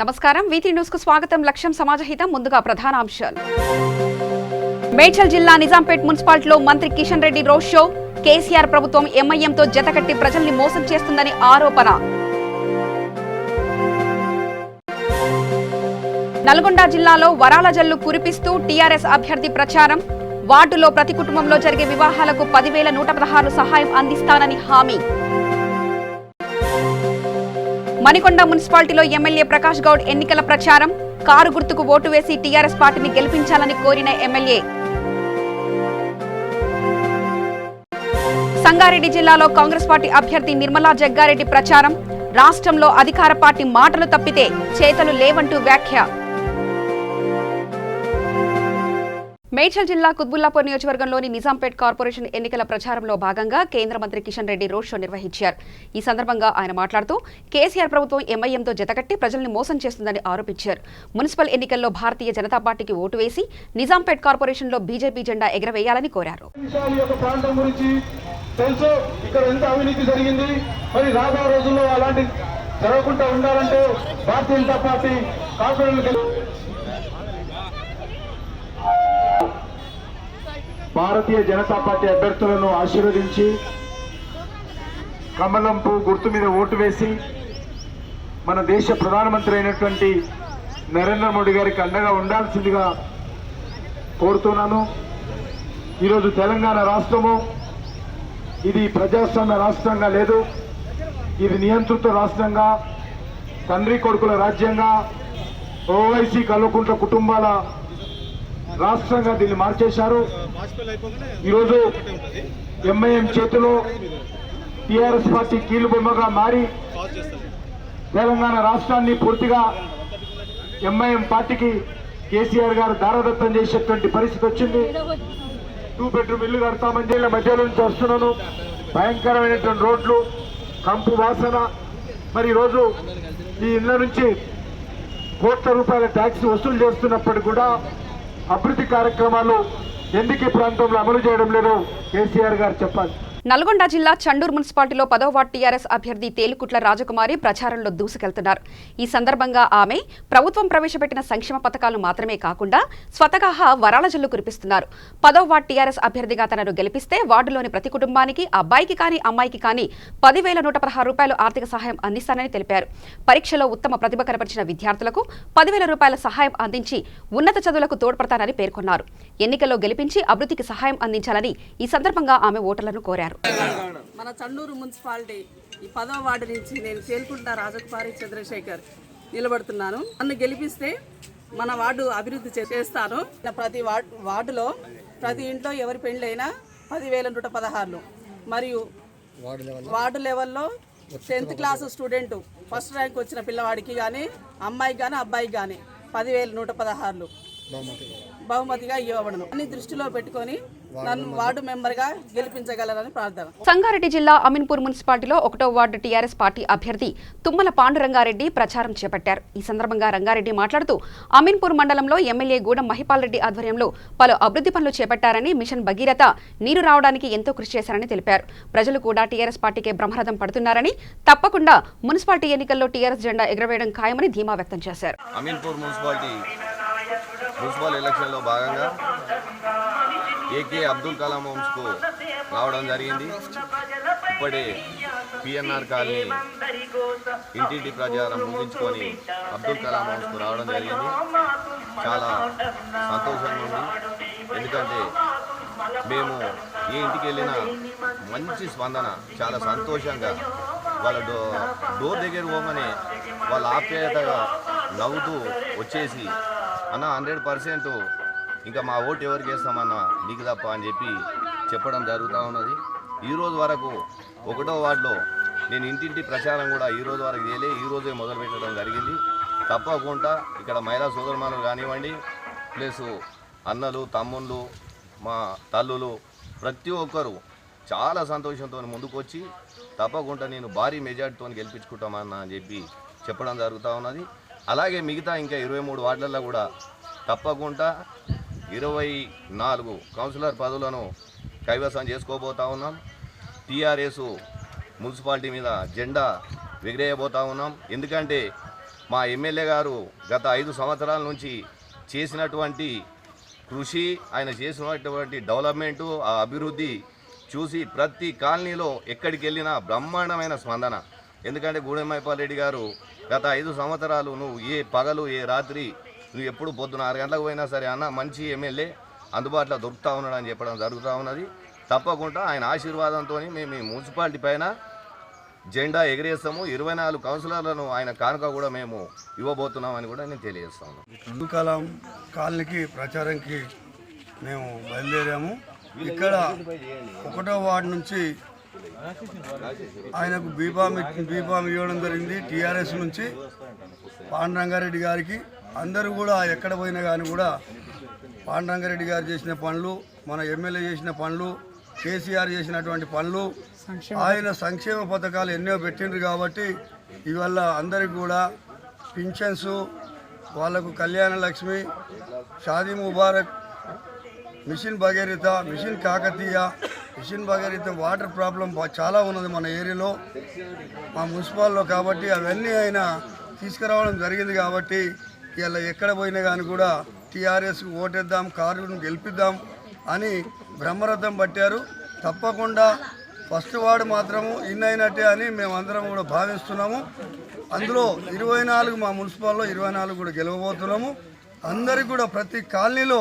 నమస్కారం వీటి న్యూస్ కు స్వాగతం లక్ష్యం సమాజహితం ముందుగా ప్రధానాంశాలు మేడ్చల్ జిల్లా నిజాంపేట్ మున్సిపాలిటీలో మంత్రి కిషన్ రెడ్డి రోడ్ షో కేసీఆర్ ప్రభుత్వం ఎంఐఎంతో జతకట్టి ప్రజల్ని మోసం చేస్తుందని ఆరోపణ నల్గొండ జిల్లాలో వరాల జల్లు కురిపిస్తూ టీఆర్ఎస్ అభ్యర్థి ప్రచారం వార్డులో ప్రతి కుటుంబంలో జరిగే వివాహాలకు 10,116 సహాయం అందిస్తానని హామీ మణికొండ మున్సిపాలిటీలో ఎమ్మెల్యే ప్రకాష్ గౌడ్ ఎన్నికల ప్రచారం కారు గుర్తుకు ఓటు వేసి టీఆర్ఎస్ పార్టీని గెలిపించాలని కోరిన ఎమ్మెల్యే సంగారెడ్డి జిల్లాలో కాంగ్రెస్ పార్టీ అభ్యర్థి నిర్మలా జగ్గారెడ్డి ప్రచారం రాష్ట్రంలో అధికార పార్టీ మాటలు తప్పితే చేతలు లేవంటూ వ్యాఖ్య మేడ్చల్ జిల్లా కుత్బుల్లాపూర్ నియోజకవర్గంలోని నిజాంపేట్ కార్పొరేషన్ ఎన్నికల ప్రచారంలో భాగంగా కేంద్ర మంత్రి కిషన్ రెడ్డి రోడ్ షో నిర్వహించారు. ఈ సందర్భంగా ఆయన మాట్లాడుతూ కేసీఆర్ ప్రభుత్వం ఎంఐఎంతో జతకట్టి ప్రజల్ని మోసం చేస్తుందని ఆరోపించారు. మున్సిపల్ ఎన్నికల్లో భారతీయ జనతా పార్టీకి ఓటు వేసి నిజాంపేట్ కార్పొరేషన్లో బీజేపీ జెండా ఎగరవేయాలని కోరారు. భారతీయ జనతా పార్టీ అభ్యర్థులను ఆశీర్వదించి కమలం పువ్వు గుర్తు మీద ఓటు వేసి మన దేశ ప్రధానమంత్రి అయినటువంటి నరేంద్ర మోడీ గారికి అండగా ఉండాల్సిందిగా కోరుతున్నాను. ఈరోజు తెలంగాణ రాష్ట్రము ఇది ప్రజాస్వామ్య రాష్ట్రంగా లేదు, ఇది నియంత్రిత రాష్ట్రంగా తండ్రి కొడుకుల రాజ్యంగా ఓవైసీ కల్వకుంట్ల కుటుంబాల రాష్ట్రంగా దీన్ని మార్చేశారు. ఈరోజు ఎంఐఎం చేతిలో టీఆర్ఎస్ పార్టీ కీలుబొమ్మగా మారి తెలంగాణ రాష్ట్రాన్ని పూర్తిగా ఎంఐఎం పార్టీకి కేసీఆర్ గారు దారదత్తం చేసేటువంటి పరిస్థితి వచ్చింది. 2 బెడ్రూమ్ ఇల్లు కడతామని చెప్పి మధ్యలో నుంచి వస్తున్నాను. భయంకరమైనటువంటి రోడ్లు, కంపు వాసన. మరి ఈరోజు ఈ ఇళ్ల నుంచి కోట్ల రూపాయల ట్యాక్స్ వసూలు చేస్తున్నప్పటికీ కూడా అభివృద్ధి కార్యక్రమాలు ఎందుకు ఈ ప్రాంతంలో అమలు చేయడం లేదో కేసీఆర్ గారు చెప్పాలి. నల్గొండ జిల్లా చండూరు మున్సిపాలిటీలో 10వ వార్డు టీఆర్ఎస్ అభ్యర్థి తేలుకుట్ల రాజకుమారి ప్రచారంలో దూసుకెళ్తున్నారు. ఈ సందర్భంగా ఆమె ప్రభుత్వం ప్రవేశపెట్టిన సంక్షేమ పథకాలు మాత్రమే కాకుండా స్వతహా వరాల జల్లు కురిపిస్తున్నారు. 10వ వార్డు టీఆర్ఎస్ అభ్యర్థిగా తనను గెలిపిస్తే వార్డులోని ప్రతి కుటుంబానికి అబ్బాయికి కానీ అమ్మాయికి కానీ 10,116 రూపాయలు ఆర్థిక సహాయం అందిస్తానని తెలిపారు. పరీక్షలో ఉత్తమ ప్రతిభ కనపరిచిన విద్యార్థులకు 10,000 రూపాయల సహాయం అందించి ఉన్నత చదువులకు తోడ్పడతానని పేర్కొన్నారు. ఎన్నికల్లో గెలిపించి అభివృద్ధికి సహాయం అందించాలని ఈ సందర్భంగా ఆమె ఓటర్లను కోరారు. మన చండూరు మున్సిపాలిటీ ఈ 10వ వార్డు నుంచి నేను తేలుకుంటా రాజకుమారి చంద్రశేఖర్ నిలబడుతున్నాను. నన్ను గెలిపిస్తే మన వార్డు అభివృద్ధి చేస్తాను. ప్రతి వార్డులో ప్రతి ఇంట్లో ఎవరి పెళ్ళైనా 10,116 మరియు వార్డు లెవెల్లో 10th class student first rank వచ్చిన పిల్లవాడికి కానీ అమ్మాయికి కానీ అబ్బాయికి కానీ 10,116 బహుమతిగా ఇవ్వబడను. అన్ని దృష్టిలో పెట్టుకొని నన్ను వార్డు మెంబర్గా గెలిపించగలరని ప్రార్థన. సంగారెడ్డి జిల్లా అమీన్పూర్ మున్సిపాలిటీలో 1వ వార్డు టీఆర్ఎస్ పార్టీ అభ్యర్థి తుమ్మల పాండురంగారెడ్డి ప్రచారం చేపట్టారు. ఈ సందర్భంగా రంగారెడ్డి మాట్లాడుతూ అమీన్పూర్ మండలంలో ఎమ్మెల్యే గూడెం మహిపాల్ రెడ్డి ఆధ్వర్యంలో పలు అభివృద్ధి పనులు చేపట్టారని, మిషన్ భగీరథ నీరు రావడానికి ఎంతో కృషి చేశారని తెలిపారు. ప్రజలు కూడా టీఆర్ఎస్ పార్టీకే బ్రహ్మరథం పడుతున్నారని, తప్పకుండా మున్సిపాలిటీ ఎన్నికల్లో టీఆర్ఎస్ జెండా ఎగరవేయడం ఖాయమని ధీమా వ్యక్తం చేశారు. అమీన్పూర్ మున్సిపల్ ఎలక్షన్లో భాగంగా ఏకే అబ్దుల్ కలాం హోమ్స్కు రావడం జరిగింది. ఇప్పుడే పిఎన్ఆర్ కాలనీ ఇంటింటి ప్రచారం ముగించుకొని అబ్దుల్ కలాం హోమ్స్కు రావడం జరిగింది. చాలా సంతోషంగా ఉంది. ఎందుకంటే మేము ఏ ఇంటికి వెళ్ళినా మంచి స్పందన, చాలా సంతోషంగా వాళ్ళ డోర్ దగ్గర పోగానే వాళ్ళ ఆప్యాయతగా నవ్వుతూ వచ్చేసి అన్న 100% ఇంకా మా ఓటు ఎవరికి వేస్తామన్నా నీకు తప్ప అని చెప్పి చెప్పడం జరుగుతూ ఉన్నది. ఈరోజు వరకు 1వ వార్డులో నేను ఇంటింటి ప్రచారం కూడా ఈరోజు వరకు చేయలే, ఈరోజే మొదలు పెట్టడం జరిగింది. తప్పకుండా ఇక్కడ మహిళా సోదరుమానులు కానివ్వండి, ప్లస్ అన్నలు, తమ్ముళ్ళు, మా తల్లులు ప్రతి ఒక్కరూ చాలా సంతోషంతో ముందుకు వచ్చి తప్పకుండా నేను భారీ మెజార్టీతో గెలిపించుకుంటామన్నా అని చెప్పి చెప్పడం జరుగుతూ ఉన్నది. అలాగే మిగతా ఇంకా 23 వార్డులలో కూడా తప్పకుండా 24 కౌన్సిలర్ పదవులను కైవసం చేసుకోబోతా ఉన్నాం. టీఆర్ఎస్ మున్సిపాలిటీ మీద జెండా ఎగిరేయబోతా ఉన్నాం. ఎందుకంటే మా ఎమ్మెల్యే గారు గత 5 సంవత్సరాల నుంచి చేసినటువంటి కృషి, ఆయన చేసినటువంటి డెవలప్మెంటు, ఆ అభివృద్ధి చూసి ప్రతి కాలనీలో ఎక్కడికి వెళ్ళినా బ్రహ్మాండమైన స్పందన. ఎందుకంటే గూడెం మైపాల్ రెడ్డి గారు గత 5 సంవత్సరాలు నువ్వు ఏ పగలు ఏ రాత్రి నువ్వు ఎప్పుడు పొద్దున 6 గంటలకు పోయినా సరే అన్న మంచి ఎమ్మెల్యే అందుబాటులో దొరుకుతూ ఉన్నాడు అని చెప్పడం జరుగుతూ ఉన్నది. తప్పకుండా ఆయన ఆశీర్వాదంతో మేము ఈ మున్సిపాలిటీ పైన జెండా ఎగిరేస్తాము. 24 కౌన్సిలర్లను ఆయన కానుక కూడా మేము ఇవ్వబోతున్నామని కూడా నేను తెలియజేస్తాను. అబ్దుల్ కలాం కాలనీకి ప్రచారంకి మేము బయలుదేరాము. ఇక్కడ 1వ వార్డు నుంచి ఆయనకు బీఫామ్ ఇవ్వడం జరిగింది. టీఆర్ఎస్ నుంచి పాండురంగారెడ్డి గారికి అందరూ కూడా ఎక్కడ పోయినా కానీ కూడా పాండురంగారెడ్డి గారు చేసిన పనులు, మన ఎమ్మెల్యే చేసిన పనులు, కేసీఆర్ చేసినటువంటి పనులు, ఆయన సంక్షేమ పథకాలు ఎన్నో పెట్టిండ్రు కాబట్టి ఇవాళ అందరికి కూడా పింఛన్స్, వాళ్ళకు Kalyana Lakshmi, Shaadi Mubarak, mission Bhagiratha, mission Kakatiya, mission Bhagiratha water problem చాలా ఉన్నది మన ఏరియాలో, మా మున్సిపాల్లో. కాబట్టి అవన్నీ ఆయన తీసుకురావడం జరిగింది. కాబట్టి ఇలా ఎక్కడ పోయినా కానీ కూడా టీఆర్ఎస్కి ఓటేద్దాం, కారును గెలిపిద్దాం అని బ్రహ్మరథం పట్టారు. తప్పకుండా ఫస్ట్ వార్డు మాత్రము ఇన్నైనట్టే అని మేమందరం కూడా భావిస్తున్నాము. అందులో 24 మా మున్సిపాల్లో 24 కూడా గెలవబోతున్నాము. అందరికి కూడా ప్రతి కాలనీలో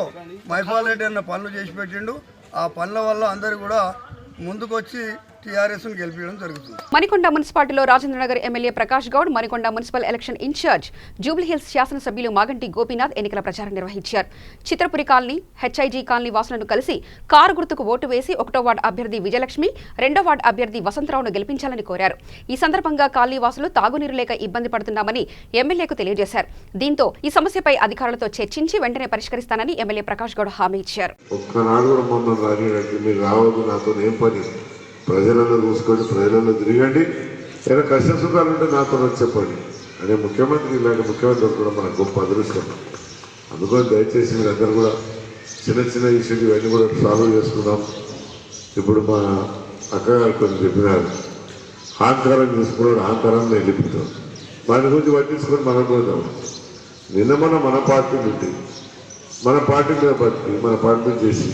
మైపాల్ రెడ్డి అన్న పనులు చేసి పెట్టిండు. ఆ పనుల వల్ల అందరూ కూడా ముందుకొచ్చి టీఆర్ఎస్ను గెలిపించడం జరుగుతుంది. మణికొండ మున్సిపాలిటీలో Rajendranagar MLA Prakash Goud, Manikonda municipal election in charge Jubilee Hills శాసనసభ్యులు మాగంటి గోపీనాథ్ ఎన్నికల ప్రచారం నిర్వహించారు. చిత్రపురి కాలనీ, హెచ్ఐజీ కాలనీ వాసులను కలిసి కారు గుర్తుకు ఓటు వేసి 1వ వార్డు అభ్యర్థి విజయలక్ష్మి, 2వ వార్డు అభ్యర్థి వసంతరావును గెలిపించాలని కోరారు. ఈ సందర్భంగా కాలనీ వాసులు తాగునీరు లేక ఇబ్బంది పడుతున్నామని ఎమ్మెల్యేకు తెలియజేశారు. దీంతో ఈ సమస్యపై అధికారులతో చర్చించి వెంటనే పరిష్కరిస్తానని ఎమ్మెల్యే ప్రకాష్ గౌడ్ హామీ ఇచ్చారు. ప్రజలను చూసుకోండి, ప్రజలను తిరగండి, ఏదైనా కష్ట సుఖాలు ఉంటే నాతో చెప్పండి అనే ముఖ్యమంత్రి, ఇలాంటి ముఖ్యమంత్రి కూడా మనకు గొప్ప అదృష్టం. అందుకని దయచేసి మీరందరూ కూడా చిన్న చిన్న ఇష్యూలు ఇవన్నీ కూడా సాల్వ్ చేసుకుందాం. ఇప్పుడు మా అక్కగారు కొన్ని చెప్పినారు, అహంకారం తీసుకున్నాడు, అహంకారాన్ని వెళ్ళిపోతాం. వాటి గురించి పట్టించుకొని మనం పోతాం. నిన్న మన పార్టీ నుండి మన పార్టీ మీద బట్టి మన పార్టీ మీద చేసి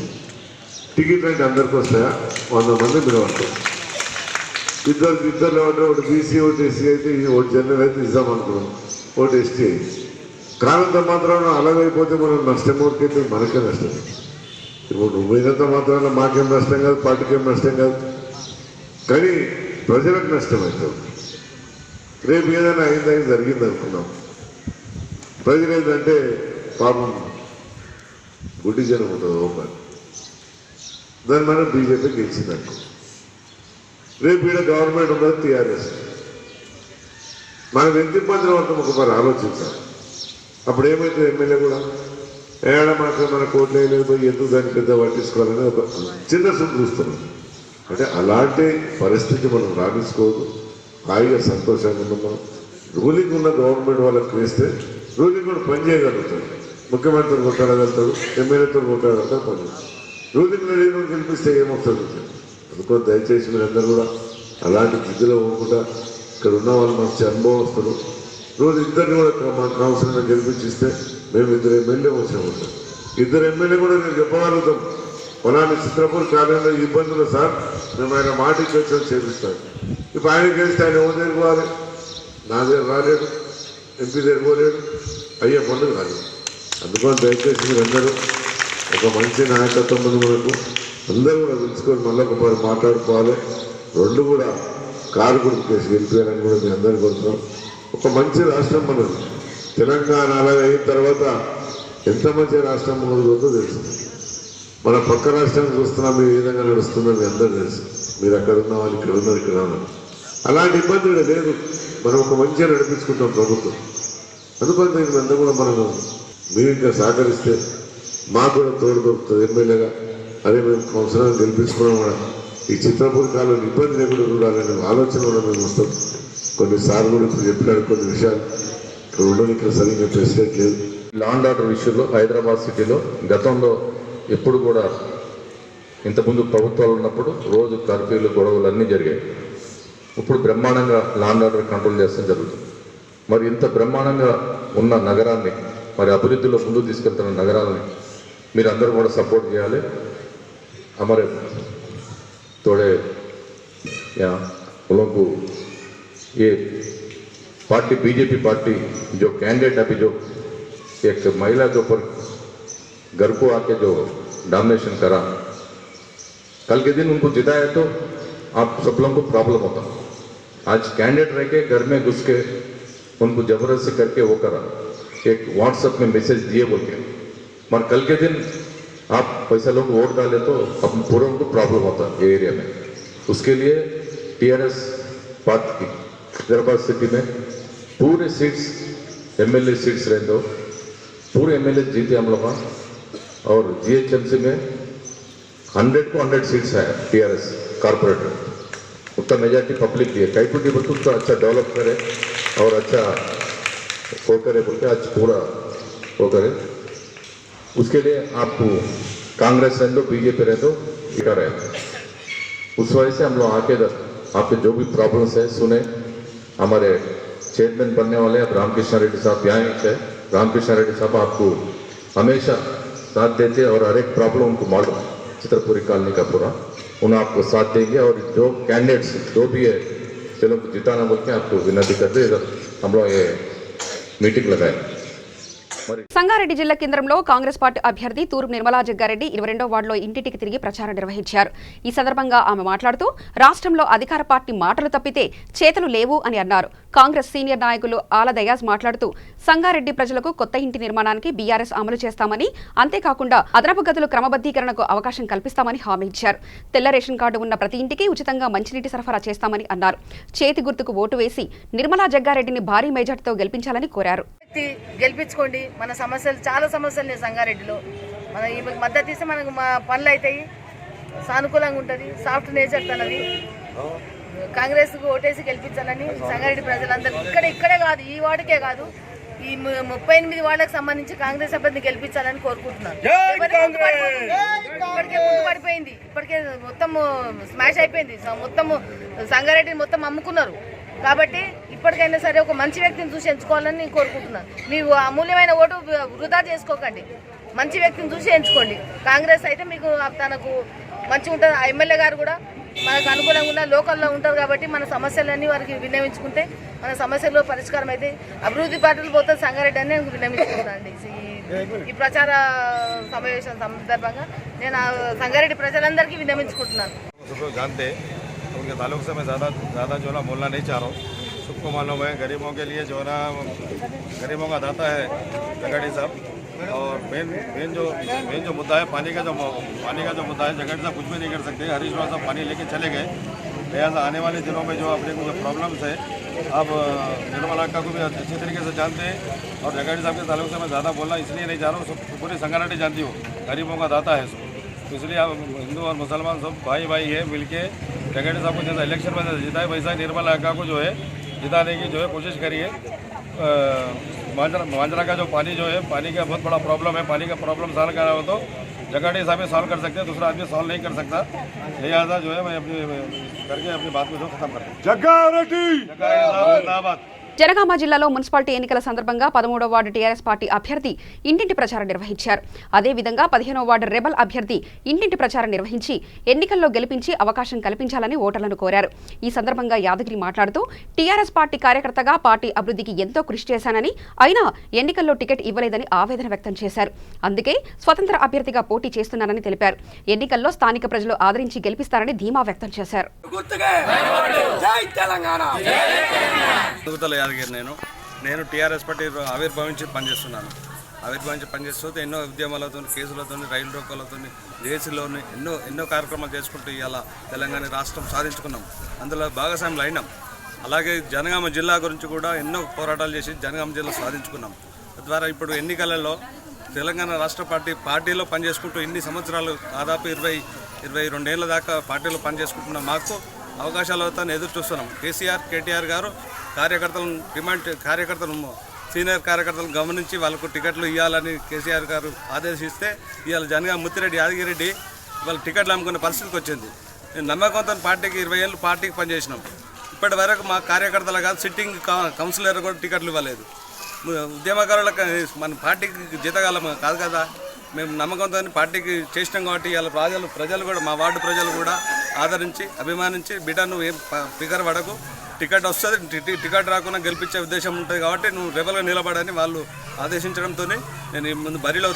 టికెట్ అంటే అందరికి వస్తాయా? 100 మంది మీరు వస్తారు. ఇద్దరు ఒకటి బీసీ, ఒకటి ఎస్సీ అయితే, ఒకటి జనరల్ అయితే ఇద్దామనుకున్నాం, ఒకటి ఎస్టీ అయితే. కానంత మాత్రాన అలాగైపోతే మనం నష్టం ఓడికైతే మనకే నష్టం. ఇప్పుడు నువ్వు అయినంత మాత్రాన మాకేం నష్టం కాదు, పార్టీకి ఏం నష్టం కాదు, కానీ ప్రజలకు నష్టం అవుతుంది. రేపు ఏదైనా అయిందని జరిగింది అనుకున్నాం, ప్రజలు ఏంటంటే పాపం గుడ్డి జనం ఉంటుంది ఓపెన్, దాన్ని మనం బీజేపీ గెలిచిందనుకో, రేపు ఈడ గవర్నమెంట్ ఉన్నది టీఆర్ఎస్. మనం ఎంత ఇబ్బందులు పడతాం ఒకసారి ఆలోచించాలి. అప్పుడు ఏమైతే ఎమ్మెల్యే కూడా ఏడ మన కోట్లు వేయలేదు, పోయి ఎందుకు దాన్ని పెద్ద పట్టించుకోవాలని ఒక చిన్న సుఖం చూస్తున్నాం. అంటే అలాంటి పరిస్థితి మనం రాణించుకోవద్దు. హాయిగా సంతోషంగా ఉన్నాం. మనం రూలింగ్ ఉన్న గవర్నమెంట్ వాళ్ళకి వేస్తే రూలింగ్ కూడా పనిచేయగలుగుతాడు. ముఖ్యమంత్రి కొట్టాడగలుగుతాడు, ఎమ్మెల్యేతో కొట్టాడగలుగుతాడు, పనిచేస్తాడు. రూలింగ్ లేని గెలిపిస్తే ఏమవుతుంది? అందుకో దయచేసి మీరందరూ కూడా అలాంటి స్థితిలో పోకుండా ఇక్కడ ఉన్న వాళ్ళు మంచి అనుభవస్తులు. రోజు ఇద్దరిని కూడా మా కౌన్సిలర్ని గెలిపించిస్తే మేము 2 ఎమ్మెల్యే వచ్చినాము. 2 ఎమ్మెల్యే కూడా నేను చెప్పగలుగుతాం, పొలాన్ని చిత్రపూర్ కాలంలో ఇబ్బందులు సార్ మేము ఆయన మాట ఇచ్చి వచ్చి చేపిస్తాను. ఇప్పుడు ఆయన గెలిస్తే ఆయన ఎవరి దగ్గర పోవాలి? నా దగ్గర రాలేడు, ఎంపీ దగ్గర పోలేడు, అయ్యే పనులు రాలేదు. అందుకని దయచేసి మీరందరూ ఒక మంచి నాయకత్వం ఉంది మనకు, అందరూ కూడా తెలుసుకొని మళ్ళీ ఒకసారి మాట్లాడుకోవాలి. 2 కూడా కారు గుర్తు కేసు గెలిపారని కూడా మీ అందరికీ కోరుతున్నాం. ఒక మంచి రాష్ట్రం మనది. తెలంగాణ అలాగే అయిన తర్వాత ఎంత మంచి రాష్ట్రం మనదో తెలుసు. మన పక్క రాష్ట్రాన్ని చూస్తున్నాం ఏ విధంగా నడుస్తుందో మీ అందరూ తెలుసు. మీరు అక్కడ ఉన్న వాళ్ళు ఇక్కడ ఉన్నారు, ఇక్కడ ఉన్నారు. అలాంటి ఇబ్బంది లేదు. మనం ఒక మంచిగా నడిపించుకుంటాం ప్రభుత్వం. అందుకని దీనికి అంతా కూడా మనము మీరు ఇంకా సహకరిస్తే మాకు కూడా తోడు దొరుకుతుంది. ఎమ్మెల్యేగా అదే మేము కౌన్సిలర్ని గెలిపించుకున్నాం కూడా ఈ చిత్రపూర్ కాలంలో ఇబ్బంది లేకుండా చూడాలనే ఆలోచన కూడా మేము వస్తాం. కొన్నిసార్లు కూడా ఇప్పుడు చెప్పినాడు కొన్ని విషయాలు ఇక్కడ ఉండడానికి సరిగ్గా ఫెసిలిటీ లేదు. లా అండ్ ఆర్డర్ విషయంలో హైదరాబాద్ సిటీలో గతంలో ఎప్పుడు కూడా ఇంతకుముందు ప్రభుత్వాలు ఉన్నప్పుడు రోజు కర్ఫ్యూలు గొడవలు అన్నీ జరిగాయి. ఇప్పుడు బ్రహ్మాండంగా లా అండ్ ఆర్డర్ కంట్రోల్ చేస్తాం జరుగుతుంది. మరి ఇంత బ్రహ్మాండంగా ఉన్న నగరాన్ని మరి అభివృద్ధిలో ముందుకు తీసుకెళ్తున్న నగరాలని మీరు అందరూ కూడా సపోర్ట్ చేయాలి. हमारे थोड़े यहाँ उन लोगों को ये पार्टी बीजेपी पार्टी जो कैंडिडेट अभी जो एक महिला के ऊपर घर को आके जो डोमिनेशन करा, कल के दिन उनको जिताया तो आप सब लोगों को प्रॉब्लम होता. आज कैंडिडेट रह के घर में घुस के उनको जबरदस्ती करके वो करा, एक व्हाट्सएप में मैसेज दिए बोल के, मगर कल के दिन आप पैसा लोग वोट डाले तो अपन पूरा उनको प्रॉब्लम होता है एरिया में. उसके लिए टीआरएस पार्टी हैदराबाद सिटी में पूरे सीट्स एमएलए सीट्स रहे तो पूरे एमएलए जीते हम लोग. और जीएचएमसी में 100 को 100 सीट्स है टीआरएस कॉर्पोरेटर. उतना मेजॉरिटी पब्लिक दिए कई कुछ बच्चों तो अच्छा डेवलप करे और अच्छा वो करे बोलते आज पूरा वो करे. उसके लिए आपको कांग्रेस रहने दो, बीजेपी रहने दो, इधर है. उस वजह से हम लोग आके आपके जो भी प्रॉब्लम्स है सुने. हमारे चेयरमैन बनने वाले अब रामकृष्ण रेड्डी साहब यहाँ है. रामकृष्ण रेड्डी साहब आपको हमेशा साथ देते और हर एक प्रॉब्लम उनको मालूम, चित्रपुरी कॉलोनी का पूरा उन्हें आपको साथ देंगे. और जो कैंडिडेट्स जो भी है चलो जिताना बोल के आपको विनती करते इधर हम लोग ये मीटिंग लगाए. సంగారెడ్డి జిల్లా కేంద్రంలో కాంగ్రెస్ పార్టీ అభ్యర్థి తూర్పు నిర్మలా జగ్గారెడ్డి 22వ వార్డులో ఇంటింటికి తిరిగి ప్రచారం నిర్వహించారు. ఈ సందర్భంగా ఆమె మాట్లాడుతూ రాష్ట్రంలో అధికార పార్టీ మాటలు తప్పితే చేతలు లేవు అని అన్నారు. కాంగ్రెస్ సీనియర్ నాయకులు ఆల దయాజ్ మాట్లాడుతూ సంగారెడ్డి ప్రజలకు కొత్త ఇంటి నిర్మాణానికి బీఆర్ఎస్ అమలు చేస్తామని, అంతేకాకుండా అదనపు గదులు క్రమబద్దీకరణకు అవకాశం కల్పిస్తామని హామీ ఇచ్చారు. తెల్ల రేషన్ కార్డు ఉన్న ప్రతి ఇంటికి ఉచితంగా మంచినీటి సరఫరా చేస్తామని అన్నారు. చేతి గుర్తుకు ఓటు వేసి నిర్మలా జగ్గారెడ్డిని భారీ మెజార్టీతో గెలిపించాలని కోరారు. గెలిపించుకోండి. మన సమస్యలు చాలా సమస్యలు ఉన్నాయి సంగారెడ్డిలో. మన ఈ మద్దతు ఇస్తే మనకు పనులు అవుతాయి, సానుకూలంగా ఉంటుంది, సాఫ్ట్ నేచర్ తనది. కాంగ్రెస్కు ఓటేసి గెలిపించాలని సంగారెడ్డి ప్రజలందరూ ఇక్కడే కాదు, ఈ వార్డుకే కాదు, ఈ 38 వార్డులకు సంబంధించి కాంగ్రెస్ అభ్యర్థిని గెలిపించాలని కోరుకుంటున్నాను. ఇప్పటికే ముందు పడిపోయింది, ఇప్పటికే మొత్తం స్మాష్ అయిపోయింది, మొత్తం సంగారెడ్డిని మొత్తం అమ్ముకున్నారు. కాబట్టి ఇప్పటికైనా సరే ఒక మంచి వ్యక్తిని చూసి ఎంచుకోవాలని నేను కోరుకుంటున్నాను. మీరు అమూల్యమైన ఓటు వృధా చేసుకోకండి, మంచి వ్యక్తిని చూసి ఎంచుకోండి. కాంగ్రెస్ అయితే మీకు తనకు మంచిగా ఉంటుంది. ఆ ఎమ్మెల్యే గారు కూడా మనకు అనుకూలంగా ఉన్న లోకల్లో ఉంటారు కాబట్టి మన సమస్యలన్నీ వారికి విన్నవించుకుంటే మన సమస్యల్లో పరిష్కారం అయితే అభివృద్ధి పార్టీలు పోతే సంగారెడ్డి అని నేను విన్నవించుకుంటానండి. ఈ ప్రచార సమావేశం సందర్భంగా నేను సంగారెడ్డి ప్రజలందరికీ విన్నవించుకుంటున్నాను. उनके ताल्लुक से मैं ज़्यादा जो है ना बोलना नहीं चाह रहा हूँ. सबको मालूम है गरीबों के लिए जो है ना गरीबों का दाता है जगाड़ी साहब. और मेन जो मुद्दा है पानी का जो मुद्दा है, जगाड़ी साहब कुछ भी नहीं कर सकते. हरीश राव साहब पानी लेके चले गए. लिहाजा आने वाले दिनों में जो अपने को जो प्रॉब्लम्स है आप निर्मला का को भी अच्छी तरीके से जानते हैं. और जगाड़ी साहब के ताल्लुक से मैं ज़्यादा बोलना इसलिए नहीं चाह रहा हूँ. सब पूरी संगारेड्डी जानती हूँ, गरीबों का दाता है. तो इसलिए आप हिंदू और मुसलमान सब भाई है मिलके जगाड़ी साहब को जैसा इलेक्शन में जिताए वैसा निर्मला अक्का को जो है जिताने की जो है कोशिश करिए. मांजरा का जो पानी जो है, पानी का बहुत बड़ा प्रॉब्लम है. पानी का प्रॉब्लम सॉल्व करना हो तो जगाड़ी साहब सॉल्व कर सकते हैं, दूसरा आदमी सॉल्व नहीं कर सकता. लिहाजा जो है मैं अपनी बात को जो खत्म करता हूँ. जगाड़ी साहब जिंदाबाद. జనగామ జిల్లాలో మున్సిపాలిటీ ఎన్నికల సందర్భంగా 13వ వార్డు టీఆర్ఎస్ పార్టీ అభ్యర్థి ఇంటింటి ప్రచారం నిర్వహించారు. అదేవిధంగా 15వ వార్డు రెబల్ అభ్యర్థి ఇంటింటి ప్రచారం నిర్వహించి ఎన్నికల్లో గెలిపించి అవకాశం కల్పించాలని ఓటర్లను కోరారు. ఈ సందర్భంగా యాదగిరి మాట్లాడుతూ టీఆర్ఎస్ పార్టీ కార్యకర్తగా పార్టీ అభివృద్ధికి ఎంతో కృషి చేశానని, అయినా ఎన్నికల్లో టికెట్ ఇవ్వలేదని ఆవేదన వ్యక్తం చేశారు. అందుకే స్వతంత్ర అభ్యర్థిగా పోటీ చేస్తున్నానని తెలిపారు. ఎన్నికల్లో స్థానిక ప్రజలు ఆదరించి గెలిపిస్తారని ధీమా వ్యక్తం చేశారు. నేను టీఆర్ఎస్ పార్టీ ఆవిర్భవించి పనిచేస్తూ ఎన్నో ఉద్యమాలతో, కేసులతో, రైలు రోకోలతో, దేశంలోని ఎన్నో కార్యక్రమాలు చేసుకుంటూ ఇవాళ తెలంగాణ రాష్ట్రం సాధించుకున్నాం. అందులో భాగస్వాములు అయినాం. అలాగే జనగామ జిల్లా గురించి కూడా ఎన్నో పోరాటాలు చేసి జనగామ జిల్లా సాధించుకున్నాం. తద్వారా ఇప్పుడు ఎన్నికలలో తెలంగాణ రాష్ట్ర పార్టీలో పనిచేసుకుంటూ ఇన్ని సంవత్సరాలు దాదాపు 22 ఏళ్ళ దాకా పార్టీలో పనిచేసుకుంటున్న మాకు అవకాశాలు అవుతాయని ఎదురు చూస్తున్నాం. కేటీఆర్ గారు కార్యకర్తలను సీనియర్ కార్యకర్తలను గమనించి వాళ్ళకు టికెట్లు ఇవ్వాలని కేసీఆర్ గారు ఆదేశిస్తే ఇవాళ జనగామ ముత్తిరెడ్డి యాదగిరెడ్డి వాళ్ళ టికెట్లు అమ్ముకునే పరిస్థితికి వచ్చింది. నేను నమ్మకంతో పార్టీకి 20 ఏళ్ళు పార్టీకి పనిచేసినాం. ఇప్పటి వరకు మా కార్యకర్తలు కాదు సిట్టింగ్ కౌన్సిలర్ కూడా టికెట్లు ఇవ్వలేదు. ఉద్యమకారులకు మన పార్టీకి జీతగాలం కాదు కదా, మేము నమ్మకంతో పార్టీకి చేసినాం కాబట్టి ఇలా ప్రజలు కూడా మా వార్డు ప్రజలు కూడా ఆదరించి అభిమానించి బిడ్డ నువ్వు ఏం ఫిగర్ పడకు, టికెట్ వస్తుంది, టికెట్ రాకుండా గెలిపించే ఉద్దేశం ఉంటుంది కాబట్టి నువ్వు రెబల్గా నిలబడని వాళ్ళు ఆదేశించడంతో నేను ముందు బరిలో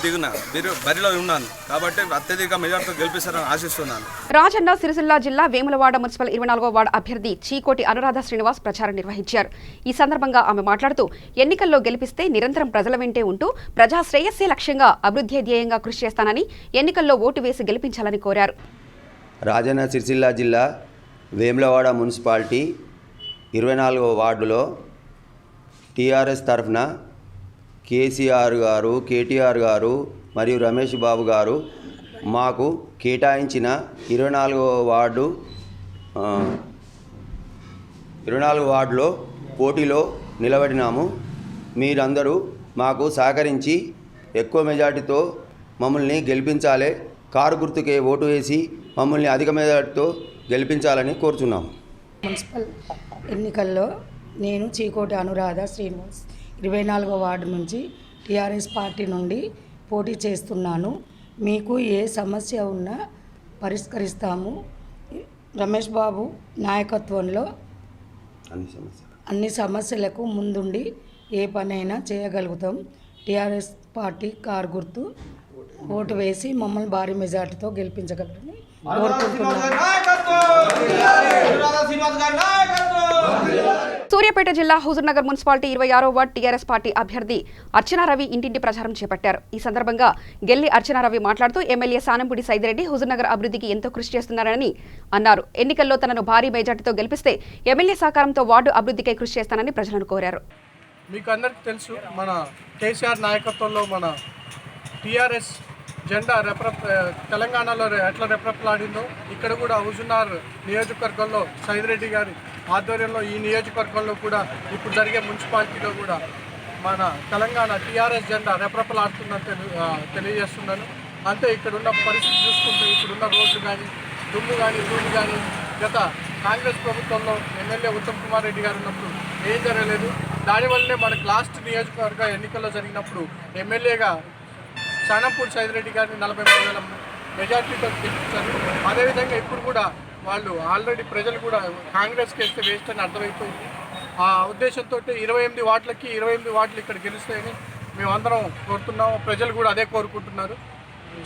ఉన్నాను కాబట్టి అత్యధిక మెజార్టీతో గెలిపిస్తారని ఆశిస్తున్నాను. రాజన్న సిరిసిల్ల జిల్లా వేములవాడ మున్సిపల్ 24వ వార్డు అభ్యర్థి చీకోటి అనురాధ శ్రీనివాస్ ప్రచారం నిర్వహించారు. ఈ సందర్భంగా ఆమె మాట్లాడుతూ ఎన్నికల్లో గెలిపిస్తే నిరంతరం ప్రజల వెంటే ఉంటూ ప్రజా శ్రేయస్సే లక్ష్యంగా అభివృద్ధి ధ్యేయంగా కృషి చేస్తానని, ఎన్నికల్లో ఓటు వేసి గెలిపించాలని కోరారు. రాజన్న సిరిసిల్ల జిల్లా వేములవాడ మున్సిపాలిటీ 24వ వార్డులో టీఆర్ఎస్ తరఫున కేసీఆర్ గారు, కేటీఆర్ గారు మరియు రమేష్ బాబు గారు మాకు కేటాయించిన 24వ వార్డులో పోటీలో నిలబడినాము. మీరందరూ మాకు సహకరించి ఎక్కువ మెజార్టీతో మమ్మల్ని గెలిపించాలి, కారు గుర్తుకే ఓటు వేసి మమ్మల్ని అధిక మెజార్టీతో గెలిపించాలని కోరుచున్నాము. మున్సిపల్ ఎన్నికల్లో నేను చీకోటి అనురాధ శ్రీనివాస్ 24వ వార్డు నుంచి టీఆర్ఎస్ పార్టీ నుండి పోటీ చేస్తున్నాను. మీకు ఏ సమస్య ఉన్నా పరిష్కరిస్తాము. రమేష్ బాబు నాయకత్వంలో అన్ని సమస్యలకు ముందుండి ఏ పనైనా చేయగలుగుతాం. టీఆర్ఎస్ పార్టీ కారు గుర్తు ఓటు వేసి మమ్మల్ని భారీ మెజార్టీతో గెలిపించగలరని కోరుకుంటున్నాను. సూర్యాపేట జిల్లా హుజూర్నగర్ మున్సిపాలిటీ 26వ వార్డు టీఆర్ఎస్ పార్టీ అభ్యర్థి అర్చనారవి ఇంటింటి ప్రచారం చేపట్టారు. ఈ సందర్భంగా గెల్లి అర్చనారవి మాట్లాడుతూ ఎమ్మెల్యే సానంపూడి సైదిరెడ్డి హుజూర్నగర్ అభివృద్ధికి ఎంతో కృషి చేస్తున్నారని అన్నారు. ఎన్నికల్లో తనను భారీ మెజార్టీతో గెలిపిస్తే ఎమ్మెల్యే సహకారంతో వార్డు అభివృద్ధికి కృషి చేస్తానని ప్రజలను కోరారు. మీకు అందరికీ తెలుసు, మన కేసీఆర్ నాయకత్వంలో మన టీఆర్ఎస్ జెండా తెలంగాణలో ఎట్లా రెప్రప్లాడిందో ఇక్కడ కూడా హుజూర్నగర్ నియోజకవర్గంలో సైదిరెడ్డి గారి ఆధ్వర్యంలో ఈ నియోజకవర్గంలో కూడా ఇప్పుడు జరిగే మున్సిపాలిటీలో కూడా మన తెలంగాణ టీఆర్ఎస్ జెండా రెప్రప్లాడుతుందని తెలియజేస్తున్నాను. అంతే ఇక్కడ ఉన్న పరిస్థితి చూసుకుంటే ఇప్పుడున్న రోడ్లు కానీ దుమ్ము కానీ ధూళి కానీ గత కాంగ్రెస్ ప్రభుత్వంలో ఎమ్మెల్యే ఉత్తమ్ కుమార్ రెడ్డి గారు ఉన్నప్పుడు ఏం జరగలేదు. దానివల్లనే మనకు లాస్ట్ నియోజకవర్గ ఎన్నికల్లో జరిగినప్పుడు ఎమ్మెల్యేగా సానంపూడి సైదిరెడ్డి గారిని 43,000 మెజార్టీతో గెలిపించారు. అదేవిధంగా ఇప్పుడు కూడా వాళ్ళు ఆల్రెడీ ప్రజలు కూడా కాంగ్రెస్కి వేస్తే వేస్ట్ అని అర్థమైపోయింది. ఆ ఉద్దేశంతో 28 వార్డులకి 28 వార్డులు ఇక్కడ గెలుస్తాయని మేమందరం కోరుతున్నాము. ప్రజలు కూడా అదే కోరుకుంటున్నారు.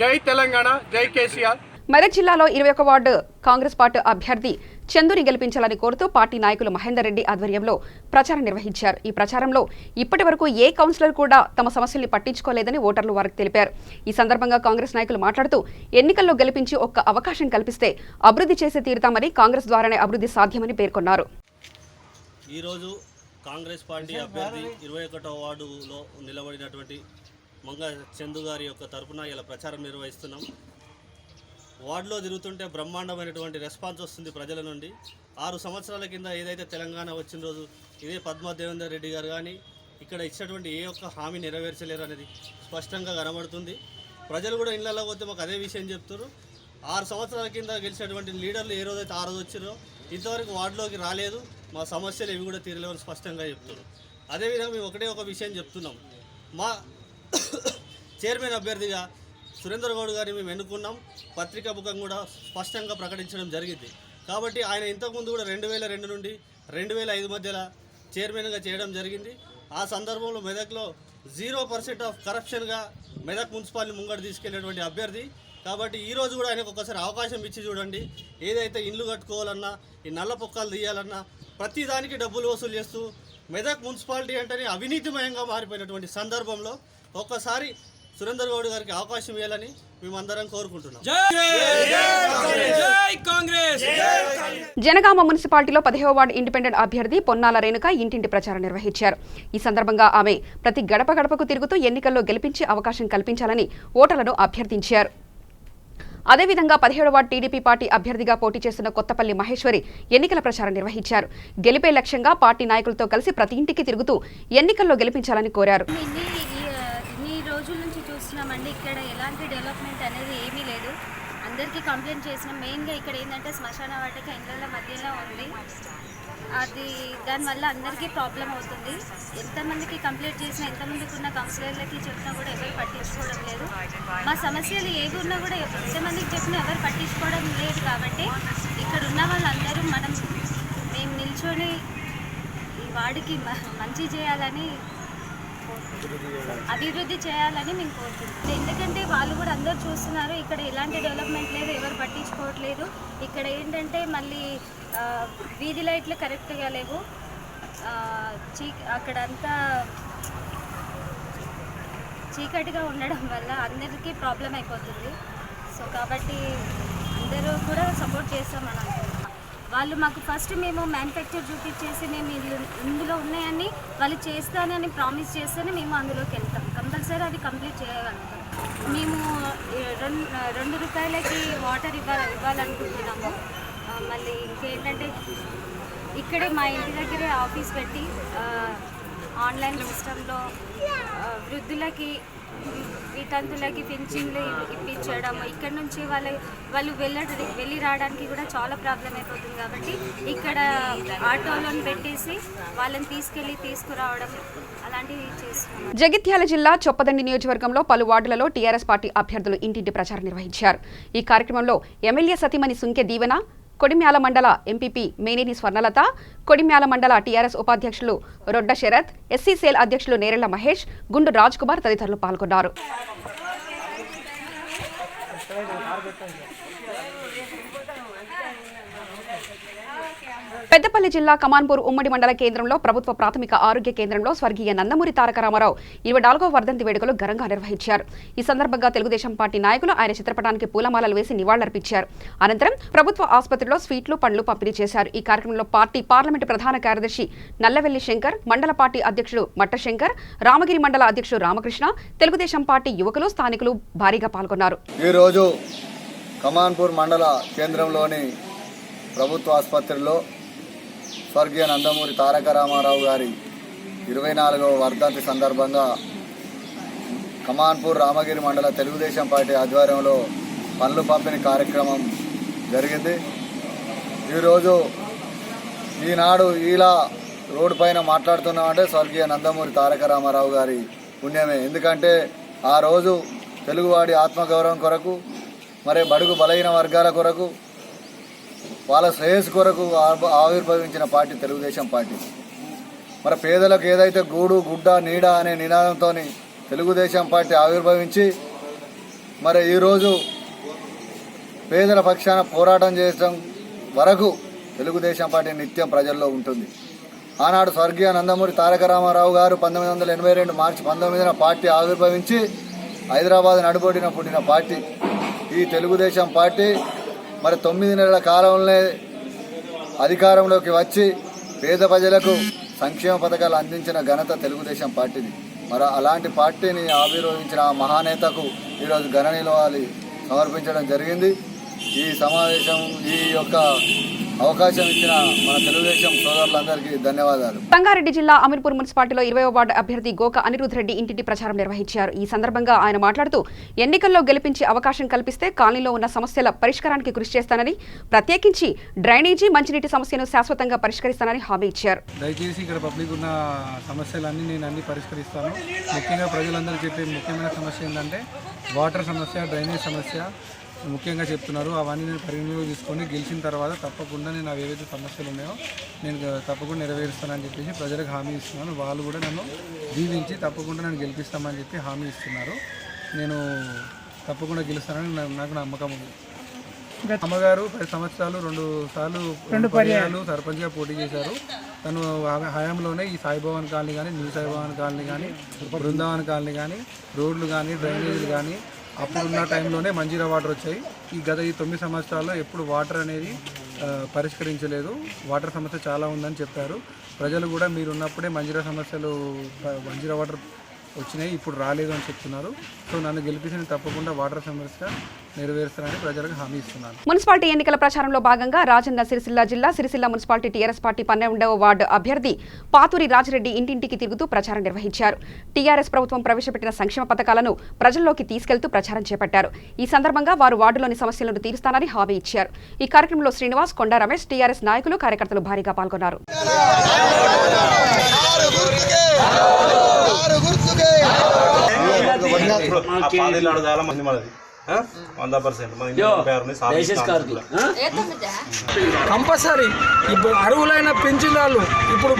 జై తెలంగాణ, జై కేసీఆర్. మెదక్ జిల్లాలో 21వ వార్డు కాంగ్రెస్ పార్టీ అభ్యర్థి చందుని గెలిపించాలని కోరుతూ పార్టీ నాయకులు మహేందర్ రెడ్డి ఆధ్వర్యంలో ప్రచారం నిర్వహించారు. ఈ ప్రచారంలో ఇప్పటి వరకు ఏ కౌన్సిలర్ కూడా తమ సమస్యల్ని పట్టించుకోలేదని ఓటర్లు వారికి తెలిపారు. ఈ సందర్భంగా కాంగ్రెస్ నాయకులు మాట్లాడుతూ ఎన్నికల్లో గెలిపించి ఒక్క అవకాశం కల్పిస్తే అభివృద్ధి చేసి తీరుతామని, కాంగ్రెస్ ద్వారానే అభివృద్ధి సాధ్యమని పేర్కొన్నారు. ఈరోజు కాంగ్రెస్ పార్టీ అభ్యర్థి 21వ వార్డులో నిలబడినటువంటి మంగ చందు గారి యొక్క తరపున ఇలా ప్రచారం నిర్వహిస్తున్నాం. వార్డులో తిరుగుతుంటే బ్రహ్మాండమైనటువంటి రెస్పాన్స్ వస్తుంది ప్రజల నుండి. 6 సంవత్సరాల కింద ఏదైతే తెలంగాణ వచ్చిన రోజు ఇదే పద్మా దేవేందర్ రెడ్డి గారు కానీ ఇక్కడ ఇచ్చినటువంటి ఏ ఒక్క హామీ నెరవేర్చలేరు అనేది స్పష్టంగా కనబడుతుంది. ప్రజలు కూడా ఇళ్లలో పోతే మాకు అదే విషయం చెప్తారు. 6 సంవత్సరాల కింద గెలిచినటువంటి లీడర్లు ఏ రోజైతే ఆ రోజు వచ్చిరో ఇంతవరకు వార్డులోకి రాలేదు, మా సమస్యలు ఇవి కూడా తీరలేవని స్పష్టంగా చెప్తారు. అదేవిధంగా మేము ఒక విషయం చెప్తున్నాం. మా చైర్మన్ అభ్యర్థిగా సురేందర్ గౌడ్ గారిని మేము ఎన్నుకున్నాం. పత్రికా ముఖం కూడా స్పష్టంగా ప్రకటించడం జరిగింది. కాబట్టి ఆయన ఇంతకుముందు కూడా 2002 నుండి 2005 మధ్యలో చైర్మన్గా చేయడం జరిగింది. ఆ సందర్భంలో మెదక్లో 0% ఆఫ్ కరప్షన్గా మెదక్ మున్సిపాలిటీ ముంగడు తీసుకెళ్లేటువంటి అభ్యర్థి. కాబట్టి ఈరోజు కూడా ఆయనకు ఒకసారి అవకాశం ఇచ్చి చూడండి. ఏదైతే ఇండ్లు కట్టుకోవాలన్నా, ఈ నల్ల పొక్కలు తీయాలన్నా ప్రతి దానికి డబ్బులు వసూలు చేస్తూ మెదక్ మున్సిపాలిటీ అంటేనే అవినీతిమయంగా మారిపోయినటువంటి సందర్భంలో ఒక్కసారి సురేందర్ గౌడ్ గారికి అవకాశం ఇవ్వాలని మేమందరం కోరుకుంటున్నాం. జనగామ మున్సిపాలిటీలో 10వ వార్డు ఇండిపెండెంట్ అభ్యర్థి పొన్నాల రేణుక ఇంటింటి ప్రచారం నిర్వహించారు. ఈ సందర్భంగా ఆమె ప్రతి గడప గడపకు తిరుగుతూ ఎన్నికల్లో గెలిపించి అవకాశం కల్పించాలని ఓటర్లను అభ్యర్థించారు. అదేవిధంగా 17వ వార్డు టీడీపీ పార్టీ అభ్యర్థిగా పోటీ చేస్తున్న కొత్తపల్లి మహేశ్వరి ఎన్నికల ప్రచారం నిర్వహించారు. గెలిపే లక్ష్యంగా పార్టీ నాయకులతో కలిసి ప్రతి ఇంటికి తిరుగుతూ ఎన్నికల్లో గెలిపించాలని కోరారు. రోజుల నుంచి చూస్తున్నామండి, ఇక్కడ ఎలాంటి డెవలప్మెంట్ అనేది ఏమీ లేదు. అందరికీ కంప్లైంట్ చేసినాం. మెయిన్గా ఇక్కడ ఏంటంటే శ్మశాన వాటిక ఇండ్ల మధ్యలో ఉంది. అది దానివల్ల అందరికీ ప్రాబ్లం అవుతుంది. ఎంతమందికి కంప్లైంట్ చేసినా, ఎంతమందికి ఉన్న కౌన్సిలర్లకి చెప్పినా కూడా ఎవరు పట్టించుకోవడం లేదు. మా సమస్యలు ఏవి ఉన్నా కూడా ఎంతమందికి చెప్పినా ఎవరు పట్టించుకోవడం లేదు. కాబట్టి ఇక్కడ ఉన్న వాళ్ళందరూ మేము నిల్చొని ఈ వాడికి మంచి చేయాలని, అభివృద్ధి చేయాలని మేము కోరుకుంటున్నాం. ఎందుకంటే వాళ్ళు కూడా అందరూ చూస్తున్నారు, ఇక్కడ ఎలాంటి డెవలప్మెంట్ లేదు, ఎవరు పట్టించుకోవట్లేదు. ఇక్కడ ఏంటంటే మళ్ళీ వీధి లైట్లు కరెక్ట్గా లేవు, అక్కడంతా చీకటిగా ఉండడం వల్ల అందరికీ ప్రాబ్లం అయిపోతుంది. సో కాబట్టి అందరూ కూడా సపోర్ట్ చేస్తామని అనుకుంటున్నాం. వాళ్ళు మాకు ఫస్ట్ మేము మ్యానుఫ్యాక్చర్ చూపించేసి మేము ఇందులో ఉన్నాయని వాళ్ళు చేస్తానని ప్రామిస్ చేస్తేనే మేము అందులోకి వెళ్తాం. కంపల్సరీ అది కంప్లీట్ చేయగలుగుతాం. మేము 2 రూపాయలకి వాటర్ ఇవ్వాలనుకుంటున్నాము. మళ్ళీ ఇంకేంటంటే ఇక్కడే మా ఇంటి దగ్గరే ఆఫీస్ పెట్టి ఆన్లైన్ సిస్టంలో వృద్ధులకి, వితంతులకి పింఛన్లు ఇప్పించడం, ఇక్కడ నుంచి వాళ్ళు వెళ్ళి రావడానికి కూడా చాలా ప్రాబ్లం అయిపోతుంది. కాబట్టి ఇక్కడ ఆటోలను పెట్టేసి వాళ్ళని తీసుకురావడం అలాంటివి చేస్తున్నాం. జగిత్యాల జిల్లా చొప్పదండి నియోజకవర్గంలో పలు వార్డులలో టీఆర్ఎస్ పార్టీ అభ్యర్థులు ఇంటింటి ప్రచారం నిర్వహించారు. ఈ కార్యక్రమంలో ఎమ్మెల్యే సతీమణి సుంకె దీవెన, కొడిమ్యాల మండల ఎంపీపీ మేనేని స్వర్ణలత, కొడిమ్యాల మండల టీఆర్ఎస్ ఉపాధ్యక్షులు రొడ్డ శరత్, ఎస్సీ సేల్ అధ్యక్షులు నేరెళ్ల మహేష్, గుండు రాజ్ కుమార్ తదితరులు పాల్గొన్నారు. పెద్దపల్లి జిల్లా కమాన్పూర్ ఉమ్మడి మండల కేంద్రంలో ప్రభుత్వ ప్రాథమిక ఆరోగ్య కేంద్రంలో స్వర్గీయ నందమూరి తారక రామారావు 24వ వర్ధంతి వేడుకలు ఘనంగా నిర్వహించారు. ఈ సందర్భంగా తెలుగుదేశం పార్టీ నాయకులు ఆయన చిత్రపటానికి పూలమాలలు వేసి నివాళులర్పించారు. అనంతరం ప్రభుత్వ ఆసుపత్రిలో స్వీట్లు, పండ్లు పంపిణీ చేశారు. ఈ కార్యక్రమంలో పార్టీ పార్లమెంటు ప్రధాన కార్యదర్శి నల్లవెల్లి శంకర్, మండల పార్టీ అధ్యక్షుడు మట్ట శంకర్, రామగిరి మండల అధ్యక్షుడు రామకృష్ణ, తెలుగుదేశం పార్టీ యువకులు, స్థానికులు భారీగా పాల్గొన్నారు. ఈరోజు కమాన్పూర్ మండల కేంద్రంలోని ప్రభుత్వ ఆసుపత్రిలో స్వర్గీయ నందమూరి తారక రామారావు గారి 24వ వర్ధంతి సందర్భంగా కమాన్పూర్ రామగిరి మండల తెలుగుదేశం పార్టీ ఆధ్వర్యంలో పనులు పంపిణీ కార్యక్రమం జరిగింది. ఈరోజు ఈనాడు ఇలా రోడ్డు పైన మాట్లాడుతున్నామంటే స్వర్గీయ నందమూరి తారక రామారావు గారి పుణ్యమే. ఎందుకంటే ఆ రోజు తెలుగువాడి ఆత్మగౌరవం కొరకు, మరి బడుగు బలహీన వర్గాల కొరకు, వాళ్ళ శ్రేయస్సు కొరకు ఆవిర్భవించిన పార్టీ తెలుగుదేశం పార్టీ. మరి పేదలకు ఏదైతే గూడు, గుడ్డ, నీడ అనే నినాదంతో తెలుగుదేశం పార్టీ ఆవిర్భవించి మరి ఈరోజు పేదల పక్షాన పోరాటం చేయడం వరకు తెలుగుదేశం పార్టీ నిత్యం ప్రజల్లో ఉంటుంది. ఆనాడు స్వర్గీయ నందమూరి తారక రామారావు గారు 1982 మార్చి 19న పార్టీ ఆవిర్భవించి హైదరాబాద్ నడుబొడిన పుట్టిన పార్టీ ఈ తెలుగుదేశం పార్టీ. మరి 9 నెలల కాలంలో అధికారంలోకి వచ్చి పేద ప్రజలకు సంక్షేమ పథకాలు అందించిన ఘనత తెలుగుదేశం పార్టీది. మరి అలాంటి పార్టీని ఆవిర్భవించిన ఆ మహానేతకు ఈరోజు ఘన నివాళి సమర్పించడం జరిగింది. ఈ సమావేశం, ఈ యొక్క అవకాశం ఇచ్చిన మన తెలుగుదేశం సోదరులందరికీ ధన్యవాదాలు. సంగారెడ్డి జిల్లా అమీర్పూర్ మున్సిపాలిటీలో 20వ వార్డు అభ్యర్థి గోక అనిరుద్ రెడ్డి ఇంటింటి ప్రచారం నిర్వహించారు. ఈ సందర్భంగా ఆయన మాట్లాడుతూ ఎన్నికల్లో గెలిపించి అవకాశం కల్పిస్తే కాలనీలో ఉన్న సమస్యల పరిష్కారానికి కృషి చేస్తానని, ప్రత్యేకించి డ్రైనేజీ, మంచినీటి సమస్యను శాశ్వతంగా పరిష్కరిస్తానని హామీ ఇచ్చారు. దయచేసి ఇక్కడ పబ్లిక్ ఉన్న సమస్యలన్నీ నేను అన్ని పరిష్కరిస్తాను. ముఖ్యంగా ప్రజలందరూ చెప్పే ముఖ్యమైన సమస్య ఏంటంటే వాటర్ సమస్య, డ్రైనేజ్ సమస్య ముఖ్యంగా చెప్తున్నారు. అవన్నీ నేను పరిగణలోకి తీసుకొని గెలిచిన తర్వాత తప్పకుండా నేను అవి ఏవైతే సమస్యలు ఉన్నాయో నేను తప్పకుండా నెరవేరుస్తానని చెప్పేసి ప్రజలకు హామీ ఇస్తున్నాను. వాళ్ళు కూడా నన్ను దీవించి తప్పకుండా నన్ను గెలిపిస్తామని చెప్పి హామీ ఇస్తున్నారు. నేను తప్పకుండా గెలుస్తానని నాకు నమ్మకం ఉంది. అమ్మగారు 10 సంవత్సరాలు 2 పర్యాయాలు సర్పంచ్గా పోటీ చేశారు. తను హయాంలోనే ఈ సాయిభవన్ కాలనీ కానీ, న్యూ సాయిభవన్ కాలనీ కానీ, బృందావన్ కాలనీ కానీ, రోడ్లు కానీ, డ్రైనేజీలు కానీ అప్పుడున్న టైంలోనే మంజీరా వాటర్ వచ్చాయి. ఈ 9 సంవత్సరాల్లో ఎప్పుడు వాటర్ అనేది పరిష్కరించలేదు. వాటర్ సమస్య చాలా ఉందని చెప్పారు. ప్రజలు కూడా మీరున్నప్పుడే మంజీరా వాటర్ వచ్చినాయి, ఇప్పుడు రాలేదు అని చెప్తున్నారు. సో నన్ను గెలిపించిన తప్పకుండా వాటర్ సమస్య నెరవేరుస్తానని ప్రజలకు హామీ ఇస్తున్నాను. మున్సిపాలిటీ ఎన్నికల ప్రచారంలో భాగంగా రాజన్న సిరిసిల్ల జిల్లా సిరిసిల్ల మున్సిపాలిటీ టీఆర్ఎస్ పార్టీ 12వ వార్డు అభ్యర్థి పాతూరి రాజిరెడ్డి ఇంటింటికి తిరుగుతూ ప్రచారం నిర్వహించారు. టీఆర్ఎస్ ప్రభుత్వం ప్రవేశపెట్టిన సంక్షేమ పథకాలను ప్రజల్లోకి తీసుకెళ్తూ ప్రచారం చేపట్టారు. ఈ సందర్భంగా వారు వార్డులోని సమస్యలను తీరుస్తానని హామీ ఇచ్చారు. ఈ కార్యక్రమంలో శ్రీనివాస్, కొండా రమేష్, టీఆర్ఎస్ నాయకులు, కార్యకర్తలు భారీగా పాల్గొన్నారు. కంపల్సరీ ఇప్పుడు అర్హులైన పెన్షన్దారులు ఇప్పుడు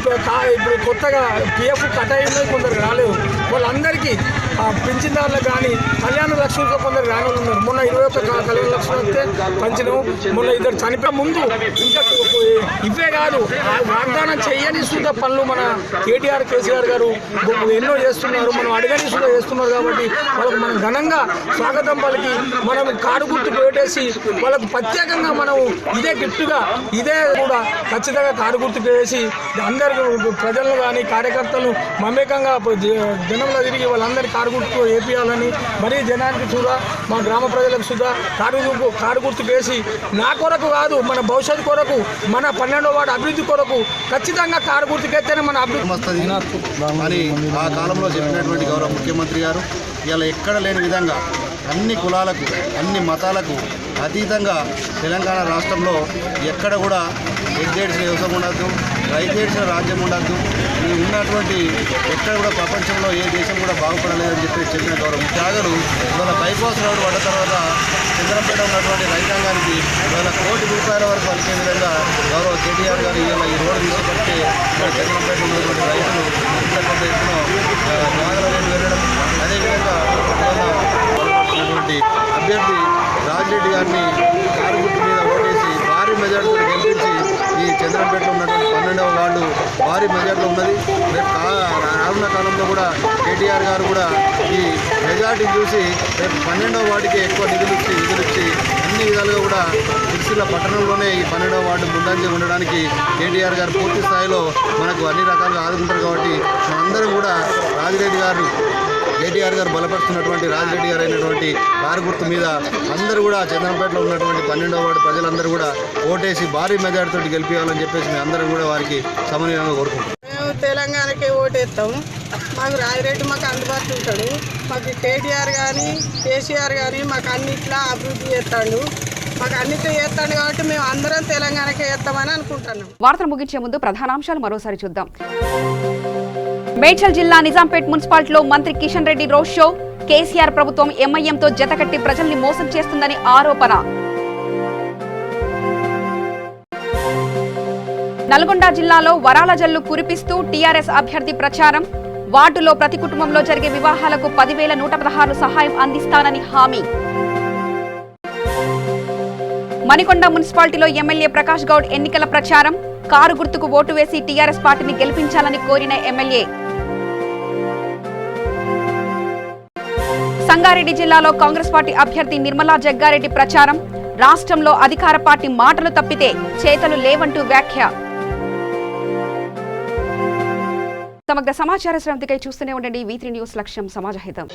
కొత్తగా పిఎఫ్ కట్ అయిందో కొందరు రాలేదు, వాళ్ళందరికీ పెన్షన్దారులకు కానీ కళ్యాణ లక్ష్మితో కొందరు రాని వాళ్ళు ఉన్నారు. మొన్న 21 కళ్యాణ లక్ష్మి వస్తే పంచను, మొన్న ఇద్దరు చనిపోయే ముందు ఇంకా ఇవే కాదు వాగ్దానం చేయని సుధ పనులు మన కేటీఆర్ కేసీఆర్ గారు ఎన్నో చేస్తున్నారు. మనం అడగని సుధ చేస్తున్నారు కాబట్టి వాళ్ళకు మనం ఘనంగా స్వాగతం పలికి మనం కారు గుర్తు పెట్టేసి వాళ్ళకు ప్రత్యేకంగా మనం ఇదే గిఫ్ట్గా ఇదే కూడా ఖచ్చితంగా కారు గుర్తు వేసి అందరు ప్రజలను కానీ కార్యకర్తలు మమేకంగా జనంలో తిరిగి వాళ్ళందరి కారు గుర్తు వేపియాలని, మరీ జనానికి కూడా మా గ్రామ ప్రజలకు సుధా కారు గుర్తు వేసి నా కొరకు కాదు మన భవిష్యత్తు కొరకు మన 12వ వార్డు అభివృద్ధి కొరకు ఖచ్చితంగా కారు గుర్తుకెత్తేనే మన అభివృద్ధి అని ఆ కాలంలో చెప్పినటువంటి గౌరవ ముఖ్యమంత్రి గారు ఇలా ఎక్కడ లేని విధంగా అన్ని కులాలకు అన్ని మతాలకు అతీతంగా తెలంగాణ రాష్ట్రంలో ఎక్కడ కూడా ఎద్దేడిసిన వ్యవసాయం ఉండద్దు, రైతేడిసిన రాజ్యం ఉండద్దు, ఉన్నటువంటి ఎక్కడ కూడా ప్రపంచంలో ఏ దేశం కూడా బాగుపడలేదని చెప్పిన గౌరవ త్యాగలు ఇవాళ బైపాస్ రోడ్డు పడ్డ తర్వాత చంద్రంపేట ఉన్నటువంటి రైతాంగానికి ఇవాళ ₹1 కోటి వరకు పలికే విధంగా గౌరవ కేటీఆర్ గారు ఇవాళ ఈ రోడ్డు తీసుకొస్తే చంద్రంపేట ఉన్నటువంటి రైతులు ఇంత పెద్ద ఎత్తున నాగరాజు వెళ్ళడం, అదేవిధంగా అభ్యర్థి రాజిరెడ్డి గారిని కారు గుర్తు మీద ఓటేసి భారీ మెజార్టీతో గెలిపించి ఈ చంద్రంపేటలో ఉన్నటువంటి 12వ వార్డు భారీ మెజార్టీలో ఉన్నది. రేపు రానున్న కాలంలో కూడా కేటీఆర్ గారు కూడా ఈ మెజార్టీ చూసి రేపు 12వ వార్డుకి ఎక్కువ నిధులు ఇచ్చి అన్ని విధాలుగా కూడా సిరిసిల్ల పట్టణంలోనే ఈ 12వ వార్డు ముందంజ ఉండడానికి కేటీఆర్ గారు పూర్తి స్థాయిలో మనకు అన్ని రకాలుగా ఆదుకుంటారు. కాబట్టి మనందరం కూడా రాజిరెడ్డి గారు కేటీఆర్ గారు బలపరుస్తున్నటువంటి రాజిరెడ్డి గారు అయినటువంటి కారు గుర్తు మీద అందరూ కూడా చంద్రంపేటలో ఉన్నటువంటి 12వ వార్డు ప్రజలందరూ కూడా ఓటేసి భారీ మెజార్టీతో గెలిపించాలని చెప్పేసి మేము అందరం కూడా వారికి సమన్వయంగా కోరుకుంటాం. మేము తెలంగాణకే ఓటేస్తాము. మాకు రాజిరెడ్డి మాకు అందుబాటులో ఉంటాడు. మాకు కేటీఆర్ కానీ కేసీఆర్ కానీ మాకు అన్నిట్లా అభివృద్ధి చేస్తాడు. మాకు అన్నిట్లో చేస్తాడు కాబట్టి మేము అందరం తెలంగాణకే చేస్తామని అనుకుంటున్నాం. వార్తలు ముగించే ముందు ప్రధానాంశాలు మరోసారి చూద్దాం. మేడ్చల్ జిల్లా నిజాంపేట్ మున్సిపాలిటీలో మంత్రి కిషన్ రెడ్డి రోడ్ షో. కేసీఆర్ ప్రభుత్వం ఎంఐఎంతో జతకట్టి ప్రజల్ని మోసం చేస్తుందని ఆరోపణ. నల్గొండ జిల్లాలో వరాల జల్లు కురిపిస్తూ టీఆర్ఎస్ అభ్యర్థి ప్రచారం. వార్డులో ప్రతి కుటుంబంలో జరిగే వివాహాలకు 10,116 సహాయం అందిస్తానని హామీ. మణికొండ మున్సిపాలిటీలో ఎమ్మెల్యే ప్రకాష్ గౌడ్ ఎన్నికల ప్రచారం. కారు గుర్తుకు ఓటు వేసి టీఆర్ఎస్ పార్టీని గెలిపించాలని కోరిన ఎమ్మెల్యే. సంగారెడ్డి జిల్లాలో కాంగ్రెస్ పార్టీ అభ్యర్థి నిర్మలా జగ్గారెడ్డి ప్రచారం. రాష్ట్రంలో అధికార పార్టీ మాటలు తప్పితే చేతలు లేవంటూ వ్యాఖ్య. సమగ్ర సమాచార శ్రవంతికై చూస్తూనే ఉండండి V3 న్యూస్. లక్ష్యం సమాజహితం.